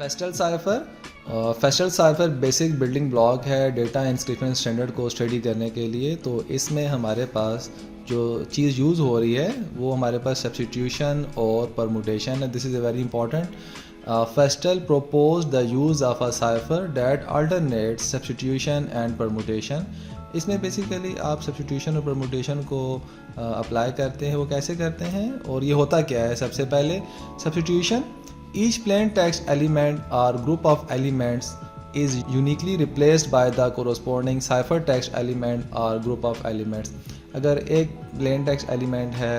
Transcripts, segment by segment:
फेस्टल cipher basic building block है data inscription standard को study करने के लिए। तो इसमें हमारे पास जो चीज़ यूज़ हो रही है वो हमारे पास सब्स्टिट्यूशन और परमुटेशन है। This is a very important. फेस्टल proposed the use of a cipher that alternates substitution and permutation. इसमें बेसिकली आप सब्स्टिट्यूशन और परमुटेशन को अप्लाई करते हैं। वो कैसे करते हैं और ये होता क्या है? सबसे पहले substitution, each plain text element or group of elements is uniquely replaced by the corresponding cipher text element or group of elements। अगर एक plain text element है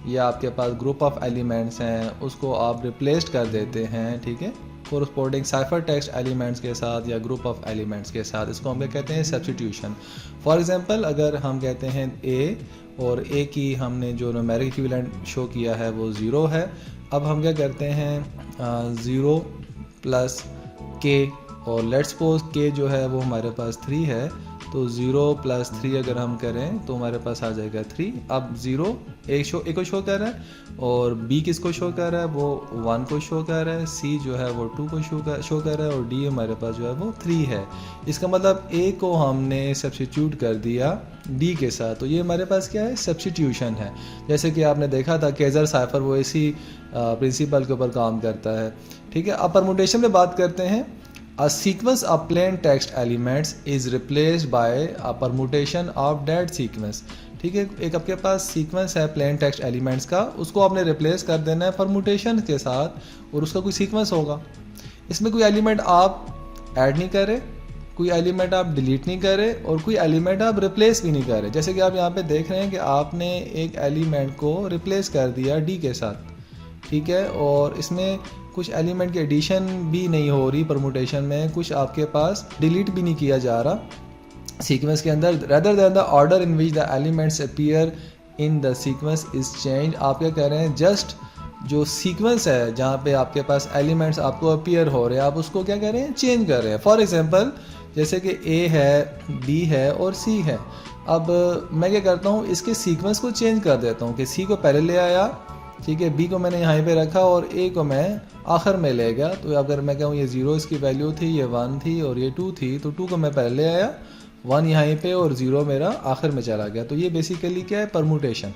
या आपके पास ग्रुप ऑफ एलिमेंट्स हैं उसको आप रिप्लेस्ड कर देते हैं, ठीक है, कोरस्पोंडिंग साइफर टेक्स्ट एलिमेंट्स के साथ या ग्रुप ऑफ एलिमेंट्स के साथ, इसको हम कहते हैं सब्स्टिट्यूशन। फॉर एग्जांपल अगर हम कहते हैं ए और ए की हमने जो न्यूमेरिक इक्विवेलेंट शो किया है वो 0 है। अब हम क्या करते हैं 0 प्लस के, और लेट्स सपोज के जो है वो हमारे पास 3 है, तो 0 प्लस 3 अगर हम करें तो हमारे पास आ जाएगा 3। अब 0 ए को शो कर रहा है और बी किसको शो कर रहा है? वो 1 को शो कर रहा है, सी जो है वो 2 को शो कर रहा है और डी हमारे पास जो है वो 3 है। इसका मतलब ए को हमने सब्स्टिट्यूट कर दिया डी के साथ, तो ये हमारे पास क्या है? सब्स्टिट्यूशन है। जैसे कि आपने देखा था केजर साइफर वो इसी प्रिंसिपल के ऊपर काम करता है, ठीक है। अब परमुटेशन में बात करते हैं। A sequence of plain text elements is replaced by a permutation of that sequence। ठीक है, एक आपके पास सीक्वेंस है प्लेन टेक्स्ट एलिमेंट्स का, उसको आपने रिप्लेस कर देना है परमुटेशन के साथ और उसका कोई सीक्वेंस होगा। इसमें कोई एलिमेंट आप ऐड नहीं करें, कोई एलिमेंट आप डिलीट नहीं करें और कोई एलिमेंट आप रिप्लेस भी नहीं करें। जैसे कि आप यहाँ पे देख रहे हैं कि आपने एक एलिमेंट को रिप्लेस कर दिया डी के साथ, ठीक है, और इसमें कुछ एलिमेंट की एडिशन भी नहीं हो रही परमुटेशन में, कुछ आपके पास डिलीट भी नहीं किया जा रहा सीक्वेंस के अंदर। Rather than the order in which the elements appear in the sequence is change. आप क्या कह रहे हैं? जस्ट जो सीक्वेंस है जहाँ पे आपके पास एलिमेंट्स आपको अपीयर हो रहे हैं, आप उसको क्या कर रहे हैं? चेंज कर रहे हैं। फॉर एग्जांपल जैसे कि ए है, बी है और सी है। अब मैं क्या करता हूँ, इसके सीक्वेंस को चेंज कर देता हूँ कि सी को पहले ले आया, ठीक है, बी को मैंने यहाँ पे रखा और ए को मैं आखिर में ले गया। तो अगर मैं कहूँ ये 0 इसकी वैल्यू थी, ये 1 थी और ये 2 थी, तो 2 को मैं पहले ले आया, 1 यहाँ पे और 0 मेरा आखिर में चला गया। तो ये बेसिकली क्या है? परमुटेशन।